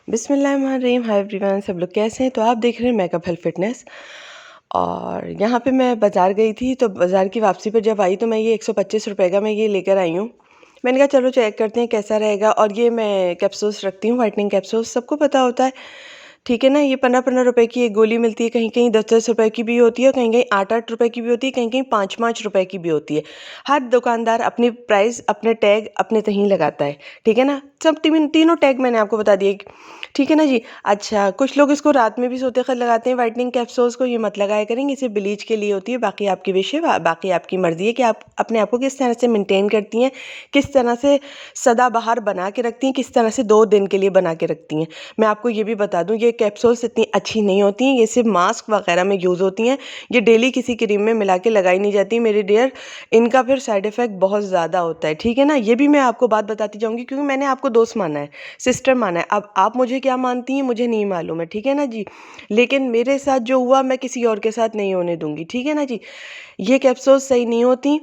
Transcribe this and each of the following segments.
बिस्मिल्लाहिर्रहमानिर्रहीम। Hi everyone, सब लोग कैसे हैं? तो आप देख रहे हैं मेकअप हेल्थ फिटनेस। और यहाँ पे मैं बाज़ार गई थी, तो बाज़ार की वापसी पर जब आई तो मैं ये 125 रुपये का मैं ये लेकर आई हूँ। मैंने कहा चलो चेक करते हैं कैसा रहेगा। और ये मैं कैप्सूल्स रखती हूँ, वाइटनिंग कैप्सूल्स, सबको पता होता है, ठीक है ना। ये 15-15 रुपए की एक गोली मिलती है, कहीं कहीं 10-10 रुपए की भी होती है, कहीं कहीं 8-8 रुपए की भी होती है, कहीं कहीं 5-5 रुपए की भी होती है। हर दुकानदार अपनी प्राइस, अपने टैग अपने तहीं लगाता है, ठीक है ना। सब तीनों टैग मैंने आपको बता दिए, ठीक है ना जी। अच्छा, कुछ लोग इसको रात में भी सोते वक्त लगाते हैं वाइटनिंग कैप्सूल्स को, ये मत लगाया करेंगे, इसे ब्लीच के लिए होती है। बाकी आपकी विश है, बाकी आपकी मर्जी है कि आप अपने आप को किस तरह से मेंटेन करती हैं, किस तरह से सदाबहार बना के रखती हैं, किस तरह से 2 दिन के लिए बना के रखती हैं। मैं आपको ये भी बता दूं, ये कैप्सूल्स इतनी अच्छी नहीं होती हैं, ये सिर्फ मास्क वगैरह में यूज़ होती हैं। ये डेली किसी क्रीम में मिला के लगाई नहीं जाती मेरी डियर। इनका फिर साइड इफ़ेक्ट बहुत ज़्यादा होता है, ठीक है ना। ये भी मैं आपको बात बताती जाऊँगी, क्योंकि मैंने आपको दोस्त माना है, सिस्टर माना है। अब आप मुझे क्या मानती हैं मुझे नहीं मालूम है, ठीक है ना जी। लेकिन मेरे साथ जो हुआ मैं किसी और के साथ नहीं होने दूंगी, ठीक है ना जी। ये कैप्सूल्स सही नहीं होती,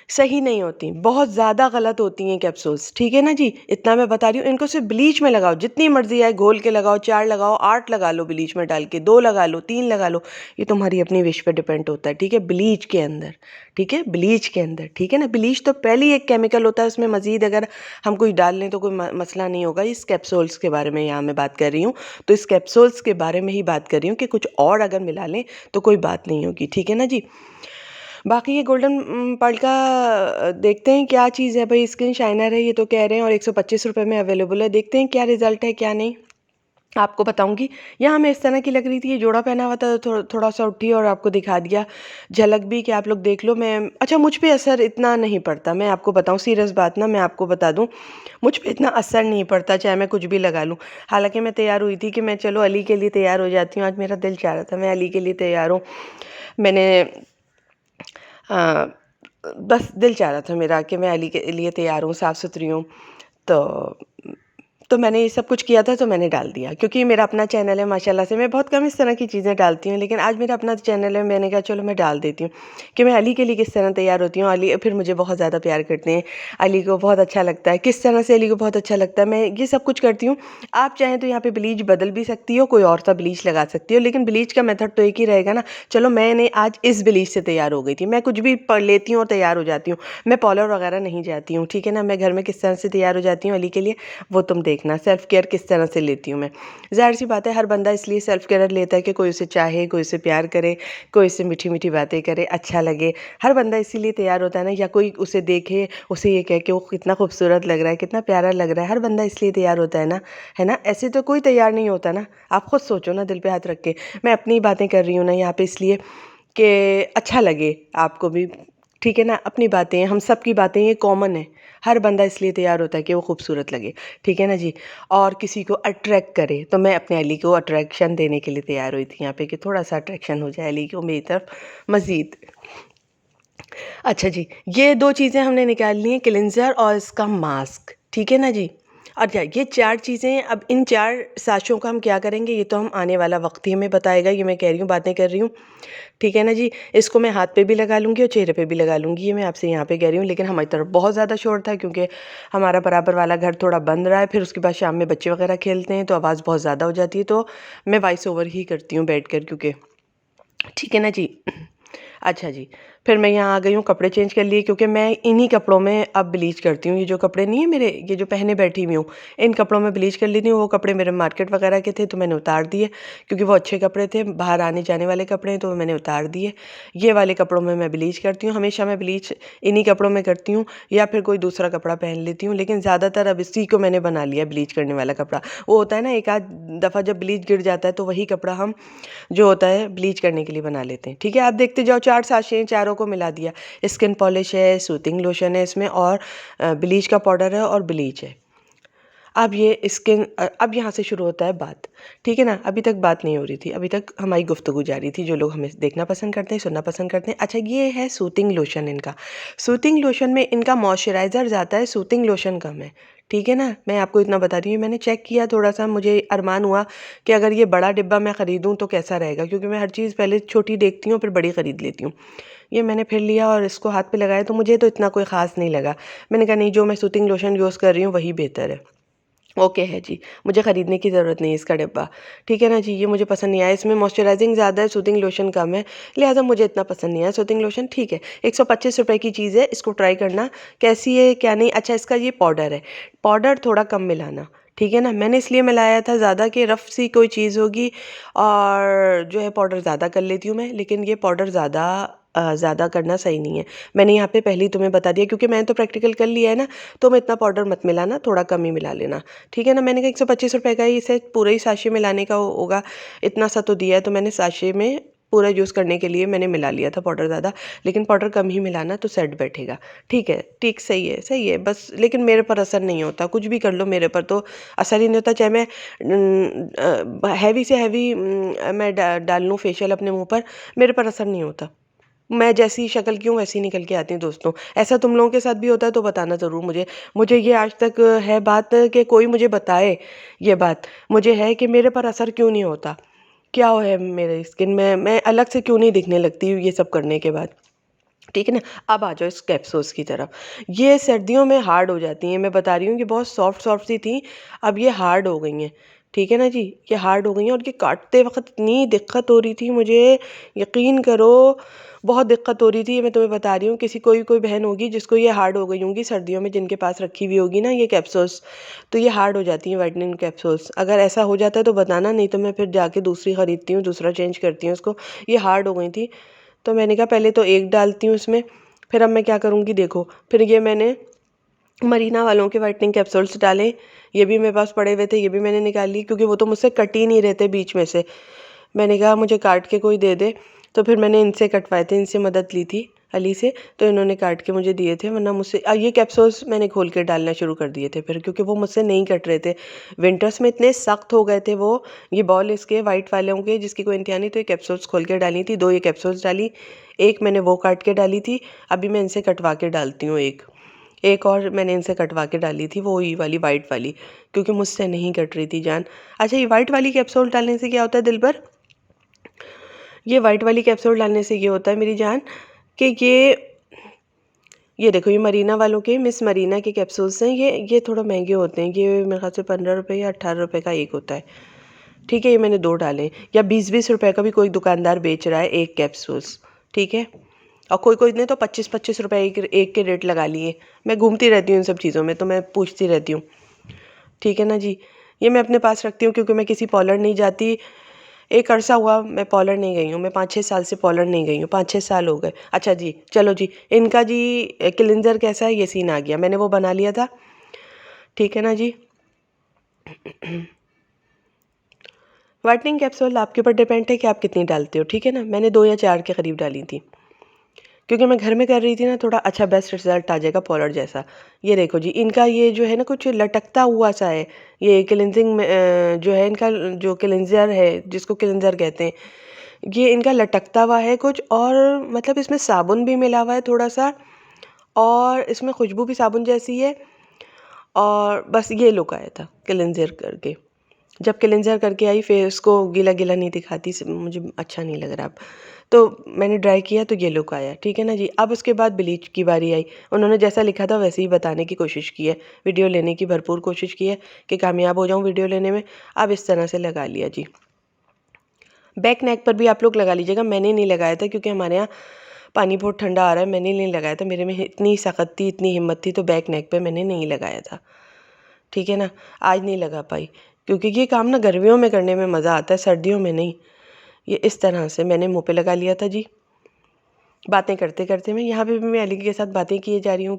सही नहीं होती, बहुत ज़्यादा गलत होती हैं कैप्सूल्स, ठीक है ना जी। इतना मैं बता रही हूँ। इनको सिर्फ ब्लीच में लगाओ, जितनी मर्जी आए घोल के लगाओ, 4 लगाओ, 8 लगा लो ब्लीच में डाल के, 2 लगा लो, 3 लगा लो, ये तुम्हारी अपनी विश पे डिपेंड होता है, ठीक है। ब्लीच के अंदर, ठीक है, ब्लीच के अंदर, ठीक है ना। ब्लीच तो पहले ही एक केमिकल होता है, उसमें मज़ीद अगर हम कुछ डाल लें तो कोई मसला नहीं होगा। इस कैप्सूल्स के बारे में यहाँ मैं बात कर रही हूँ, तो इस कैप्सूल्स के बारे में ही बात कर रही हूँ कि कुछ और अगर मिला लें तो कोई बात नहीं होगी, ठीक है ना जी। बाकी ये गोल्डन पर्ल का देखते हैं क्या चीज़ है भाई। स्किन शाइनर है ये तो कह रहे हैं, और 125 रुपये में अवेलेबल है। देखते हैं क्या रिजल्ट है क्या नहीं, आपको बताऊंगी। यहाँ मैं इस तरह की लग रही थी, ये जोड़ा पहना हुआ था, तो थोड़ा सा उठी और आपको दिखा दिया झलक भी कि आप लोग देख लो। मैं अच्छा, मुझ पे असर इतना नहीं पड़ता, मैं आपको बताऊँ सीरियस बात ना, मैं आपको बता दूँ, मुझ पे इतना असर नहीं पड़ता चाहे मैं कुछ भी लगा लूँ। हालांकि मैं तैयार हुई थी कि मैं चलो अली के लिए तैयार हो जाती हूँ, आज मेरा दिल चाह रहा था मैं अली के लिए तैयार हूँ। मैंने बस दिल चाह रहा था मेरा कि मैं अली के लिए तैयार हूँ, साफ़ सुथरी हूँ। तो मैंने ये सब कुछ किया था, तो मैंने डाल दिया, क्योंकि मेरा अपना चैनल है माशाल्लाह से। मैं बहुत कम इस तरह की चीज़ें डालती हूँ, लेकिन आज मेरा अपना चैनल है, मैंने कहा चलो मैं डाल देती हूँ कि मैं अली के लिए किस तरह तैयार होती हूँ। अली फिर मुझे बहुत ज़्यादा प्यार करते हैं, अली को बहुत अच्छा लगता है, किस तरह से अली को बहुत अच्छा लगता है, मैं ये सब कुछ करती हूँ। आप चाहें तो यहाँ पे ब्लीच बदल भी सकती हो, कोई और सा ब्लीच लगा सकती हो, लेकिन ब्लीच का मेथड तो एक ही रहेगा ना। चलो मैंने आज इस ब्लीच से तैयार हो गई थी, मैं कुछ भी पढ़ लेती हूँ और तैयार हो जाती हूँ, मैं पार्लर वगैरह नहीं जाती हूँ, ठीक है ना। मैं घर में किस तरह से तैयार हो जाती हूँ अली के लिए, वो तुम देखना। सेल्फ केयर किस तरह से लेती हूँ मैं, ज़ाहिर सी बात है हर बंदा इसलिए सेल्फ केयर लेता है कि कोई उसे चाहे, कोई उसे प्यार करे, कोई उससे मीठी मीठी बातें करे, अच्छा लगे। हर बंदा इसीलिए तैयार होता है ना, या कोई उसे देखे, उसे ये कहे कि वो कितना खूबसूरत लग रहा है, कितना प्यारा लग रहा है, हर बंदा इसलिए तैयार होता है ना, है ना। ऐसे तो कोई तैयार नहीं होता ना, आप खुद सोचो ना, दिल पे हाथ रख के। मैं अपनी बातें कर रही हूँ ना यहाँ पे इसलिए कि अच्छा लगे आपको भी, ठीक है ना। अपनी बातें, हम सब की बातें, ये कॉमन है। हर बंदा इसलिए तैयार होता है कि वो खूबसूरत लगे, ठीक है ना जी, और किसी को अट्रैक्ट करे। तो मैं अपने अली को अट्रैक्शन देने के लिए तैयार हुई थी यहाँ पे, कि थोड़ा सा अट्रैक्शन हो जाए अली को मेरी तरफ मज़ीद। अच्छा जी, ये 2 चीज़ें हमने निकाल ली हैं, क्लिनज़र और इसका मास्क, ठीक है ना जी। अच्छा, ये 4 चीज़ें, अब इन 4 साँचों का हम क्या करेंगे, ये तो हम आने वाला वक्त ही हमें बताएगा। ये मैं कह रही हूँ, बातें कर रही हूँ, ठीक है ना जी। इसको मैं हाथ पे भी लगा लूँगी और चेहरे पे भी लगा लूँगी, ये मैं आपसे यहाँ पे कह रही हूँ। लेकिन हमारी तरफ बहुत ज़्यादा शोर था, क्योंकि हमारा बराबर वाला घर थोड़ा बंद रहा है, फिर उसके बाद शाम में बच्चे वगैरह खेलते हैं, तो आवाज़ बहुत ज़्यादा हो जाती है, तो मैं वॉइस ओवर ही करती हूँ बैठ कर, क्योंकि ठीक है ना जी। अच्छा जी, फिर मैं यहाँ आ गई हूँ, कपड़े चेंज कर लिए, क्योंकि मैं इन्हीं कपड़ों में अब ब्लीच करती हूँ। ये जो कपड़े नहीं है मेरे, ये जो पहने बैठी हुई हूँ, इन कपड़ों में ब्लीच कर लेती हूँ। वो कपड़े मेरे मार्केट वगैरह के थे, तो मैंने उतार दिए, क्योंकि वो अच्छे कपड़े थे, बाहर आने जाने वाले कपड़े हैं, तो मैंने उतार दिए। ये वाले कपड़ों में मैं ब्लीच करती हूँ, हमेशा मैं ब्लीच इन्हीं कपड़ों में करती हूँ, या फिर कोई दूसरा कपड़ा पहन लेती हूँ। लेकिन ज़्यादातर अब इसी को मैंने बना लिया ब्लीच करने वाला कपड़ा। वो होता है ना, एक आध दफ़ा जब ब्लीच गिर जाता है, तो वही कपड़ा हम जो होता है ब्लीच करने के लिए बना लेते हैं, ठीक है। आप देखते जाओ, 4 साँचें, चारों को मिला दिया। स्किन पॉलिश है, सूथिंग लोशन है इसमें, और ब्लीच का पाउडर है, और ब्लीच है। अब ये स्किन, अब यहाँ से शुरू होता है बात, ठीक है ना। अभी तक बात नहीं हो रही थी, अभी तक हमारी गुफ्तगू जारी थी, जो लोग हमें देखना पसंद करते हैं, सुनना पसंद करते हैं। अच्छा, ये है सूथिंग लोशन इनका। सूथिंग लोशन में इनका मॉइस्चराइज़र ज़्यादा है, सूथिंग लोशन कम है, ठीक है ना। मैं आपको इतना बता रही हूँ, मैंने चेक किया थोड़ा सा, मुझे अरमान हुआ कि अगर ये बड़ा डिब्बा मैं ख़रीदूँ तो कैसा रहेगा, क्योंकि मैं हर चीज़ पहले छोटी देखती हूँ फिर बड़ी ख़रीद लेती हूँ। ये मैंने फिर लिया और इसको हाथ पे लगाया, तो मुझे तो इतना कोई ख़ास नहीं लगा। मैंने कहा नहीं, जो मैं सूथिंग लोशन यूज़ कर रही हूँ वही बेहतर है। ओके है जी, मुझे ख़रीदने की ज़रूरत नहीं है इसका डिब्बा, ठीक है ना जी, ये मुझे पसंद नहीं आया। इसमें मॉइस्चराइज़िंग ज़्यादा है, सूथिंग लोशन कम है, लिहाज़ा मुझे इतना पसंद नहीं आया। सूथिंग लोशन ठीक है, 125 रुपए की चीज़ है, इसको ट्राई करना कैसी है क्या नहीं। अच्छा, इसका ये पाउडर है, पाउडर थोड़ा कम मिलाना, ठीक है ना। मैंने इसलिए मिलाया था ज़्यादा कि रफ़ सी कोई चीज़ होगी और जो है पाउडर ज़्यादा कर लेती हूँ मैं, लेकिन ये पाउडर ज़्यादा करना सही नहीं है। मैंने यहाँ पे पहले ही तुम्हें बता दिया, क्योंकि मैंने तो प्रैक्टिकल कर लिया है ना, तो मैं इतना पाउडर मत मिलाना, थोड़ा कम ही मिला लेना, ठीक है ना। मैंने कहा 125 रुपए का ही इसे पूरे ही साशे में लाने का होगा, इतना सा तो दिया है, तो मैंने साशे में पूरा यूज़ करने के लिए मैंने मिला लिया था पाउडर ज़्यादा, लेकिन पाउडर कम ही मिलाना तो सेट बैठेगा, ठीक है। ठीक, सही है बस, लेकिन मेरे पर असर नहीं होता, कुछ भी कर लो मेरे पर तो असर ही नहीं होता। चाहे मैं हैवी से हैवी मैं डाल लूँ फेशियल अपने मुँह पर, मेरे पर असर नहीं होता। मैं जैसी शक्ल की हूँ वैसी निकल के आती हूँ दोस्तों। ऐसा तुम लोगों के साथ भी होता है तो बताना ज़रूर मुझे। मुझे ये आज तक है बात कि कोई मुझे बताए, ये बात मुझे है कि मेरे पर असर क्यों नहीं होता? क्या है मेरे स्किन में, मैं अलग से क्यों नहीं दिखने लगती हूँ ये सब करने के बाद? ठीक है ना। अब आ जाओ इस कैप्सूल्स की तरफ। ये सर्दियों में हार्ड हो जाती हैं, मैं बता रही हूँ कि बहुत सॉफ्ट सॉफ्ट सी थी, अब ये हार्ड हो गई हैं, ठीक है ना जी। ये हार्ड हो गई हैं और ये काटते वक्त इतनी दिक्कत हो रही थी मुझे, यकीन करो बहुत दिक्कत हो रही थी। मैं तुम्हें बता रही हूँ, किसी कोई बहन होगी जिसको ये हार्ड हो गई होंगी सर्दियों में, जिनके पास रखी हुई होगी ना ये कैप्सूल्स, तो ये हार्ड हो जाती हैं वाइटनिंग कैप्सूल्स। अगर ऐसा हो जाता है तो बताना, नहीं तो मैं फिर जाके दूसरी ख़रीदती हूँ, दूसरा चेंज करती हूँ उसको। ये हार्ड हो गई थी, तो मैंने कहा पहले तो एक डालती हूँ इसमें, फिर अब मैं क्या करूँगी देखो। फिर ये मैंने मरीना वालों के वाइटनिंग कैप्सूल्स डाले, ये भी मेरे पास पड़े हुए थे, ये भी मैंने निकाल ली, क्योंकि वो तो मुझसे कट ही नहीं रहते बीच में से। मैंने कहा मुझे काट के कोई दे दे, तो फिर मैंने इनसे कटवाए थे, इनसे मदद ली थी अली से, तो इन्होंने काट के मुझे दिए थे। वरना मुझसे ये कैप्सूल्स मैंने खोल के डालना शुरू कर दिए थे फिर, क्योंकि वो मुझसे नहीं कट रहे थे। विंटर्स में इतने सख्त हो गए थे वो, ये बॉल इसके वाइट वालों के जिसकी कोई इंतहा नहीं, तो ये कैप्सूल्स खोल के डाली थी, 2 ये कैप्सूल्स डाली, एक मैंने वो काट के डाली थी। अभी मैं इनसे कटवा के डालती हूँ एक, एक और मैंने इनसे कटवा के डाली थी, वो ये वाली वाइट वाली, क्योंकि मुझसे नहीं कट रही थी जान। अच्छा, ये वाइट वाली कैप्सूल डालने से क्या होता है दिलबर? ये वाइट वाली कैप्सूल डालने से ये होता है मेरी जान कि ये देखो, ये मरीना वालों के, मिस मरीना के कैप्सूल्स हैं। ये थोड़ा महंगे होते हैं, ये मेरे ख्याल से 15 रुपये या 18 रुपये का एक होता है, ठीक है। ये मैंने 2 डाले, या 20-20 रुपये का भी कोई दुकानदार बेच रहा है एक कैप्सूल्स, ठीक है। और कोई ने तो 25-25 रुपये एक के रेट लगा लिए। मैं घूमती रहती हूँ इन सब चीज़ों में, तो मैं पूछती रहती हूँ, ठीक है ना जी। ये मैं अपने पास रखती हूँ, क्योंकि मैं किसी पॉलर नहीं जाती। एक अरसा हुआ मैं पॉलर नहीं गई हूँ, मैं 5-6 साल से पॉलर नहीं गई हूँ, 5-6 साल हो गए। अच्छा जी, चलो जी, इनका जी क्लिनज़र कैसा है, ये सीन आ गया, मैंने वो बना लिया था, ठीक है ना जी। वाइटनिंग कैप्सूल आपके ऊपर डिपेंड है कि आप कितनी डालते हो, ठीक है ना। मैंने 2 या 4 के करीब डाली थी, क्योंकि मैं घर में कर रही थी ना, थोड़ा अच्छा बेस्ट रिजल्ट आ जाएगा पॉलर जैसा। ये देखो जी, इनका ये जो है ना कुछ लटकता हुआ सा है, ये क्लिनजिंग में जो है इनका, जो क्लिनजर है जिसको क्लिनजर कहते हैं, ये इनका लटकता हुआ है कुछ, और मतलब इसमें साबुन भी मिला हुआ है थोड़ा सा, और इसमें खुशबू भी साबुन जैसी है। और बस ये लुक आया था क्लिनजर करके। जब क्लिनजर करके आई, फेस को गीला गीला नहीं दिखाती, मुझे अच्छा नहीं लग रहा अब, तो मैंने ट्राई किया तो ये लुक आया, ठीक है ना जी। अब उसके बाद ब्लीच की बारी आई, उन्होंने जैसा लिखा था वैसे ही बताने की कोशिश की है, वीडियो लेने की भरपूर कोशिश की है कि कामयाब हो जाऊं वीडियो लेने में। अब इस तरह से लगा लिया जी। बैक नेक पर भी आप लोग लगा लीजिएगा, मैंने नहीं लगाया था क्योंकि हमारे यहाँ पानी बहुत ठंडा आ रहा है, मैंने नहीं लगाया था, मेरे में इतनी सख्त थी, इतनी हिम्मत थी, तो बैक नेक पे मैंने नहीं लगाया था, ठीक है ना। आज नहीं लगा पाई, क्योंकि ये काम ना गर्मियों में करने में मज़ा आता है, सर्दियों में नहीं। ये इस तरह से मैंने मुँह पे लगा लिया था जी। बातें करते करते मैं यहाँ पे भी मैं अली के साथ बातें किए जा रही हूँ,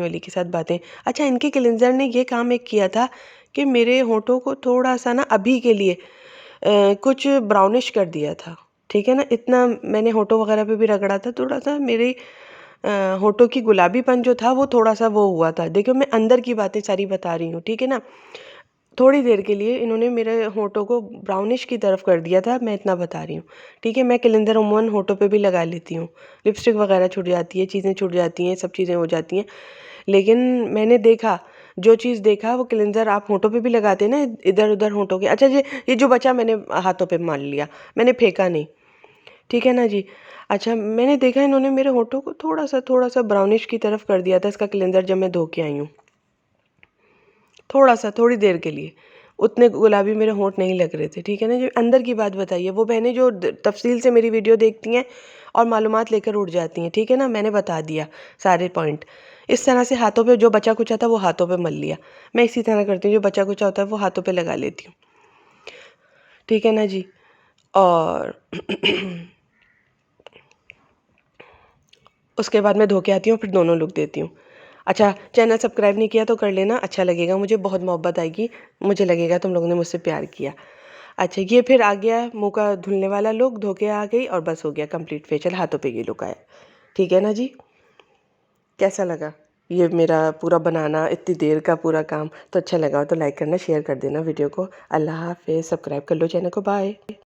अली के साथ बातें। अच्छा, इनके क्लिनज़र ने ये काम एक किया था कि मेरे होठों को थोड़ा सा ना अभी के लिए कुछ ब्राउनिश कर दिया था, ठीक है ना। इतना मैंने होठों वगैरह पे भी रगड़ा था, थोड़ा सा मेरे होठों की गुलाबीपन जो था वो थोड़ा सा वो हुआ था। देखो, मैं अंदर की बातें सारी बता रही हूँ, ठीक है ना। थोड़ी देर के लिए इन्होंने मेरे होठों को ब्राउनिश की तरफ कर दिया था, मैं इतना बता रही हूँ, ठीक है। मैं क्लिनज़र अमूमन होठों पे भी लगा लेती हूँ, लिपस्टिक वगैरह छूट जाती है, चीज़ें छूट जाती हैं, सब चीज़ें हो जाती हैं, लेकिन मैंने देखा, जो चीज़ देखा, वो क्लिनज़र आप होठों पे भी लगाते हैं ना, इधर उधर होठों के। अच्छा, ये जो बचा मैंने हाथों पे मान लिया, मैंने फेंका नहीं, ठीक है ना जी। अच्छा, मैंने देखा इन्होंने मेरे होठों को थोड़ा सा ब्राउनिश की तरफ कर दिया था इसका क्लिनज़र, जब मैं धो के आई हूँ। थोड़ा सा, थोड़ी देर के लिए। उतने गुलाबी मेरे होंठ नहीं लग रहे थे, ठीक है ना जी। अंदर की बात बताइए, वो बहनें जो तफसील से मेरी वीडियो देखती हैं और मालूमात लेकर उठ जाती हैं, ठीक है ना, मैंने बता दिया सारे पॉइंट। इस तरह से हाथों पे जो बचा कुचा था वो हाथों पे मल लिया। मैं इसी तरह करती हूँ, जो बचा कुचा होता है वो हाथों पे लगा लेती हूँ, ठीक है ना जी। और उसके बाद मैं धो के आती हूँ, फिर दोनों लुक देती हूँ। अच्छा, चैनल सब्सक्राइब नहीं किया तो कर लेना, अच्छा लगेगा, मुझे बहुत मोहब्बत आएगी, मुझे लगेगा तुम लोगों ने मुझसे प्यार किया। अच्छा, ये फिर आ गया मुँह का धुलने वाला लुक, धो के आ गई और बस हो गया कंप्लीट फेशियल, हाथों पे ये लुक आया, ठीक है ना जी। कैसा लगा ये मेरा पूरा बनाना, इतनी देर का पूरा काम? तो अच्छा लगा हो तो लाइक करना, शेयर कर देना वीडियो को। अल्लाह हाफ़िज़, सब्सक्राइब कर लो चैनल को, बाय।